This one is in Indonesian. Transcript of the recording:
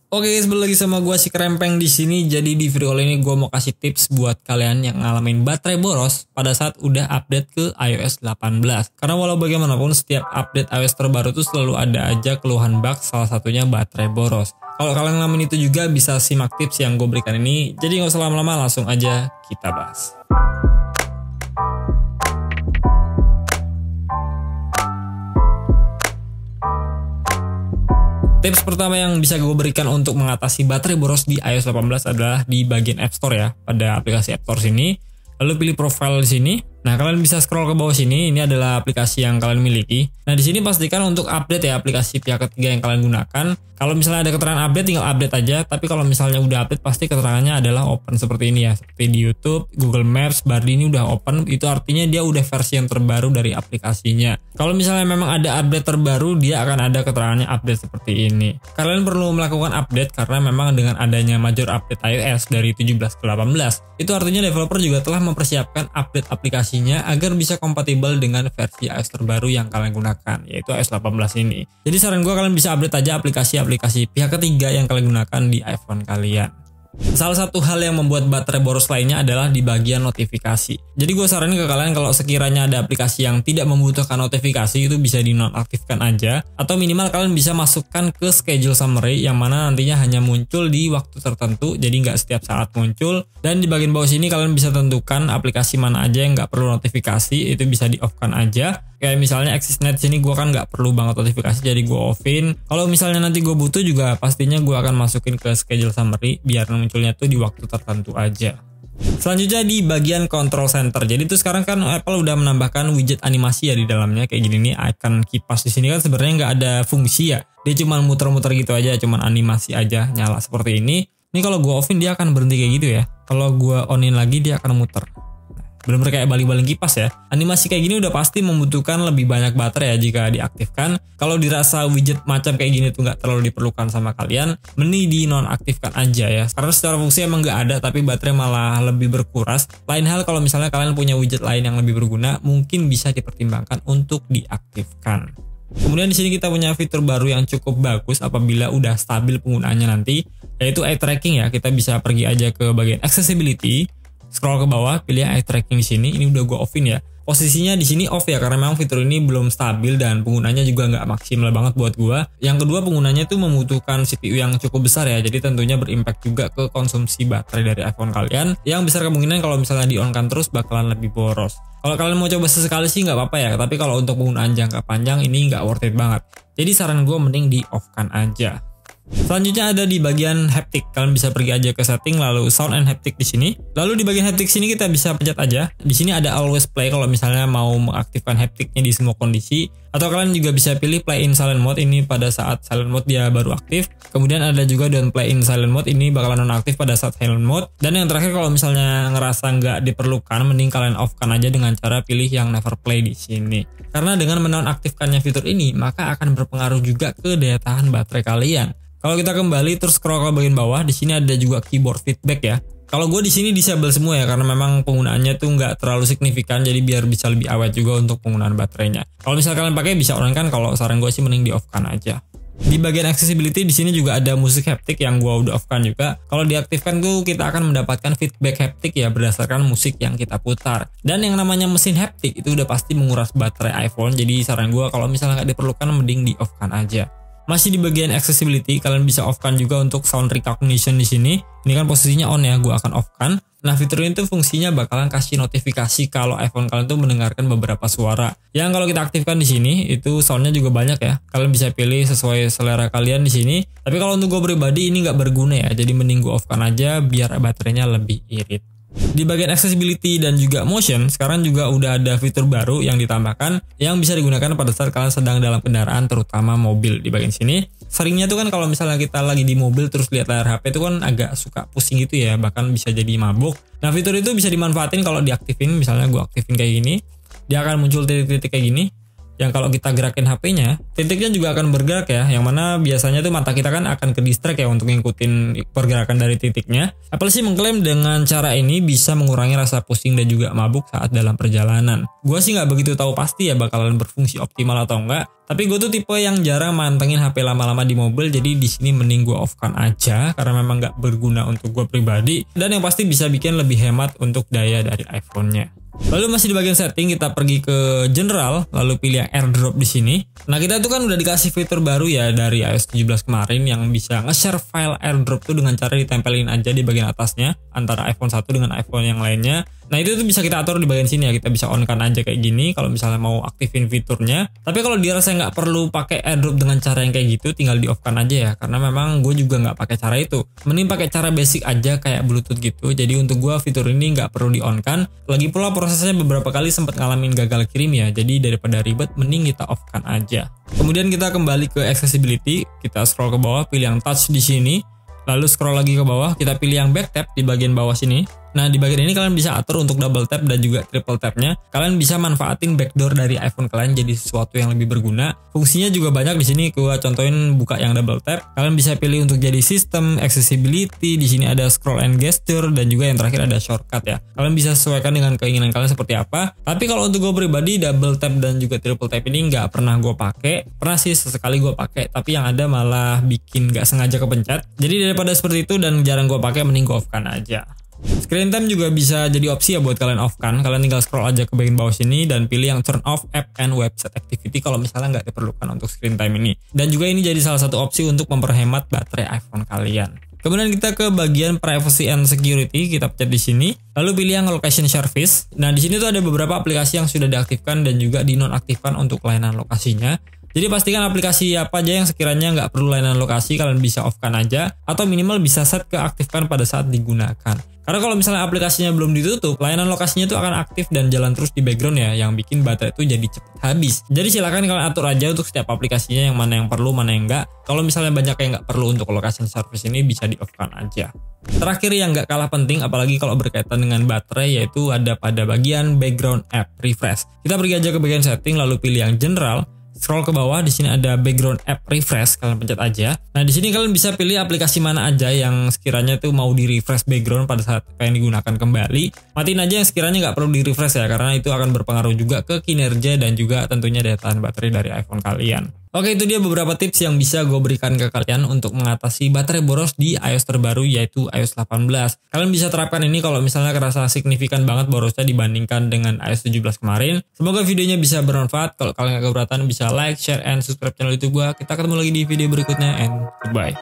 Oke guys, balik lagi sama gua si Krempeng di sini. Jadi di video kali ini gua mau kasih tips buat kalian yang ngalamin baterai boros pada saat udah update ke iOS 18. Karena walau bagaimanapun setiap update iOS terbaru tuh selalu ada aja keluhan bug, salah satunya baterai boros. Kalau kalian ngalamin itu juga bisa simak tips yang gue berikan ini. Jadi nggak usah lama-lama, langsung aja kita bahas. Tips pertama yang bisa gue berikan untuk mengatasi baterai boros di iOS 18 adalah di bagian App Store ya, pada aplikasi App Store sini. Lalu pilih profile di sini. Nah, kalian bisa scroll ke bawah sini. Ini adalah aplikasi yang kalian miliki. Nah, di sini pastikan untuk update ya aplikasi pihak ketiga yang kalian gunakan. Kalau misalnya ada keterangan update, tinggal update aja. Tapi kalau misalnya udah update, pasti keterangannya adalah open seperti ini ya. Seperti di YouTube, Google Maps, Bardi ini udah open. Itu artinya dia udah versi yang terbaru dari aplikasinya. Kalau misalnya memang ada update terbaru, dia akan ada keterangannya update seperti ini. Kalian perlu melakukan update karena memang dengan adanya major update iOS dari 17 ke 18, itu artinya developer juga telah mempersiapkan update aplikasinya agar bisa kompatibel dengan versi iOS terbaru yang kalian gunakan, yaitu iOS 18 ini. Jadi saran gue, kalian bisa update aja aplikasi-aplikasi pihak ketiga yang kalian gunakan di iPhone kalian. Salah satu hal yang membuat baterai boros lainnya adalah di bagian notifikasi. Jadi gue saranin ke kalian kalau sekiranya ada aplikasi yang tidak membutuhkan notifikasi, itu bisa dinonaktifkan aja. Atau minimal kalian bisa masukkan ke schedule summary yang mana nantinya hanya muncul di waktu tertentu, jadi nggak setiap saat muncul. Dan di bagian bawah sini kalian bisa tentukan aplikasi mana aja yang nggak perlu notifikasi, itu bisa di off kan aja. Kayak misalnya AxisNet sini gue kan nggak perlu banget notifikasi, jadi gue offin. Kalau misalnya nanti gue butuh juga pastinya gue akan masukin ke schedule summary biar munculnya tuh di waktu tertentu aja. Selanjutnya di bagian control center. Jadi tuh sekarang kan Apple udah menambahkan widget animasi ya di dalamnya kayak gini nih. Icon kipas di sini kan sebenarnya nggak ada fungsi ya. Dia cuma muter-muter gitu aja, cuma animasi aja nyala seperti ini. Ini kalau gue offin dia akan berhenti kayak gitu ya. Kalau gue onin lagi dia akan muter. Bener-bener kayak baling-baling kipas ya. Animasi kayak gini udah pasti membutuhkan lebih banyak baterai ya jika diaktifkan. Kalau dirasa widget macam kayak gini tuh nggak terlalu diperlukan sama kalian, mending di nonaktifkan aja ya. Karena secara fungsi emang nggak ada, tapi baterai malah lebih berkuras. Lain hal kalau misalnya kalian punya widget lain yang lebih berguna, mungkin bisa dipertimbangkan untuk diaktifkan. Kemudian di sini kita punya fitur baru yang cukup bagus apabila udah stabil penggunaannya nanti, yaitu eye tracking ya. Kita bisa pergi aja ke bagian accessibility. Scroll ke bawah, pilih eye tracking di sini. Ini udah gue offin ya. Posisinya di sini off ya karena memang fitur ini belum stabil dan penggunanya juga nggak maksimal banget buat gue. Yang kedua, penggunanya itu membutuhkan CPU yang cukup besar ya. Jadi tentunya berimpact juga ke konsumsi baterai dari iPhone kalian. Yang besar kemungkinan kalau misalnya di on kan terus bakalan lebih boros. Kalau kalian mau coba sesekali sih nggak apa-apa ya. Tapi kalau untuk penggunaan jangka panjang ini nggak worth it banget. Jadi saran gue mending di off kan aja. Selanjutnya ada di bagian haptic. Kalian bisa pergi aja ke setting lalu sound and haptic di sini. Lalu di bagian haptic sini kita bisa pencet aja. Di sini ada always play kalau misalnya mau mengaktifkan hapticnya di semua kondisi. Atau kalian juga bisa pilih play in silent mode, ini pada saat silent mode dia baru aktif. Kemudian ada juga don't play in silent mode, ini bakalan nonaktif pada saat silent mode. Dan yang terakhir kalau misalnya ngerasa nggak diperlukan, mending kalian off kan aja dengan cara pilih yang never play di sini. Karena dengan menonaktifkannya fitur ini, maka akan berpengaruh juga ke daya tahan baterai kalian. Kalau kita kembali terus scroll ke bagian bawah, di sini ada juga keyboard feedback ya. Kalau gue di sini disable semua ya karena memang penggunaannya tuh nggak terlalu signifikan, jadi biar bisa lebih awet juga untuk penggunaan baterainya. Kalau misalnya kalian pakai bisa on kan, kalau saran gue sih mending di off kan aja. Di bagian accessibility di sini juga ada musik haptic yang gue udah off kan juga. Kalau diaktifkan tuh kita akan mendapatkan feedback haptic ya berdasarkan musik yang kita putar. Dan yang namanya mesin haptic itu udah pasti menguras baterai iPhone. Jadi saran gue kalau misalnya nggak diperlukan mending di off kan aja. Masih di bagian accessibility, kalian bisa off kan juga untuk sound recognition di sini. Ini kan posisinya on ya, gue akan off kan. Nah, fitur ini tuh fungsinya bakalan kasih notifikasi kalau iPhone kalian tuh mendengarkan beberapa suara. Yang kalau kita aktifkan di sini, itu soundnya juga banyak ya. Kalian bisa pilih sesuai selera kalian di sini. Tapi kalau untuk gue pribadi ini nggak berguna ya, jadi mending gue off kan aja biar baterainya lebih irit. Di bagian accessibility dan juga motion, sekarang juga udah ada fitur baru yang ditambahkan yang bisa digunakan pada saat kalian sedang dalam kendaraan, terutama mobil. Di bagian sini, seringnya tuh kan kalau misalnya kita lagi di mobil terus lihat layar HP itu kan agak suka pusing gitu ya, bahkan bisa jadi mabuk. Nah, fitur itu bisa dimanfaatin kalau diaktifin. Misalnya gue aktifin kayak gini, dia akan muncul titik-titik kayak gini. yang kalau kita gerakin HP-nya, titiknya juga akan bergerak ya, yang mana biasanya tuh mata kita kan akan ke distract ya untuk ngikutin pergerakan dari titiknya. Apple sih mengklaim dengan cara ini bisa mengurangi rasa pusing dan juga mabuk saat dalam perjalanan. Gue sih nggak begitu tahu pasti ya bakalan berfungsi optimal atau enggak, tapi gue tuh tipe yang jarang mantengin HP lama-lama di mobil, jadi di sini mending gue off-kan aja karena memang nggak berguna untuk gue pribadi, dan yang pasti bisa bikin lebih hemat untuk daya dari iPhone-nya. Lalu masih di bagian setting, kita pergi ke general, lalu pilih yang AirDrop di sini. Nah, kita tuh kan udah dikasih fitur baru ya dari iOS 17 kemarin yang bisa nge-share file AirDrop tuh dengan cara ditempelin aja di bagian atasnya antara iPhone 1 dengan iPhone yang lainnya. Nah, itu tuh bisa kita atur di bagian sini ya, kita bisa on kan aja kayak gini kalau misalnya mau aktifin fiturnya. Tapi kalau dirasa nggak perlu pakai AirDrop dengan cara yang kayak gitu, tinggal di off kan aja ya, karena memang gue juga nggak pakai cara itu. Mending pakai cara basic aja kayak Bluetooth gitu. Jadi untuk gue fitur ini nggak perlu di on kan. Lagi pula prosesnya beberapa kali sempat ngalamin gagal kirim ya, jadi daripada ribet mending kita off kan aja. Kemudian kita kembali ke accessibility, kita scroll ke bawah, pilih yang touch di sini. Lalu scroll lagi ke bawah, kita pilih yang back tap di bagian bawah sini. Nah, di bagian ini kalian bisa atur untuk double tap dan juga triple tapnya. Kalian bisa manfaatin backdoor dari iPhone kalian jadi sesuatu yang lebih berguna. Fungsinya juga banyak di sini. Gua contohin buka yang double tap. Kalian bisa pilih untuk jadi sistem, accessibility. Di sini ada scroll and gesture dan juga yang terakhir ada shortcut ya. Kalian bisa sesuaikan dengan keinginan kalian seperti apa. Tapi kalau untuk gue pribadi, double tap dan juga triple tap ini nggak pernah gue pakai. Pernah sih sesekali gue pakai, tapi yang ada malah bikin nggak sengaja kepencet. Jadi daripada seperti itu dan jarang gue pakai, mending gue off kan aja. Screen time juga bisa jadi opsi ya buat kalian off kan. Kalian tinggal scroll aja ke bagian bawah sini dan pilih yang turn off app and website activity kalau misalnya nggak diperlukan untuk screen time ini. Dan juga ini jadi salah satu opsi untuk memperhemat baterai iPhone kalian. Kemudian kita ke bagian privacy and security, kita pencet di sini. Lalu pilih yang location service. Nah, di sini tuh ada beberapa aplikasi yang sudah diaktifkan dan juga dinonaktifkan untuk layanan lokasinya. Jadi pastikan aplikasi apa aja yang sekiranya nggak perlu layanan lokasi kalian bisa off-kan aja, atau minimal bisa set ke aktifkan pada saat digunakan. Karena kalau misalnya aplikasinya belum ditutup, layanan lokasinya itu akan aktif dan jalan terus di background ya, yang bikin baterai itu jadi cepat habis. Jadi silakan kalian atur aja untuk setiap aplikasinya yang mana yang perlu, mana yang enggak. Kalau misalnya banyak yang nggak perlu untuk location service ini bisa di off-kan aja. Terakhir yang nggak kalah penting, apalagi kalau berkaitan dengan baterai, yaitu ada pada bagian background app refresh. Kita pergi aja ke bagian setting, lalu pilih yang general. Scroll ke bawah, di sini ada background app refresh, kalian pencet aja. Nah, di sini kalian bisa pilih aplikasi mana aja yang sekiranya tuh mau di refresh background pada saat pengen digunakan kembali. Matiin aja yang sekiranya nggak perlu di refresh ya, karena itu akan berpengaruh juga ke kinerja dan juga tentunya daya tahan baterai dari iPhone kalian. Oke, itu dia beberapa tips yang bisa gue berikan ke kalian untuk mengatasi baterai boros di iOS terbaru yaitu iOS 18. Kalian bisa terapkan ini kalau misalnya kerasa signifikan banget borosnya dibandingkan dengan iOS 17 kemarin. Semoga videonya bisa bermanfaat. Kalau kalian gak keberatan bisa like, share, and subscribe channel YouTube gue. Kita ketemu lagi di video berikutnya and goodbye.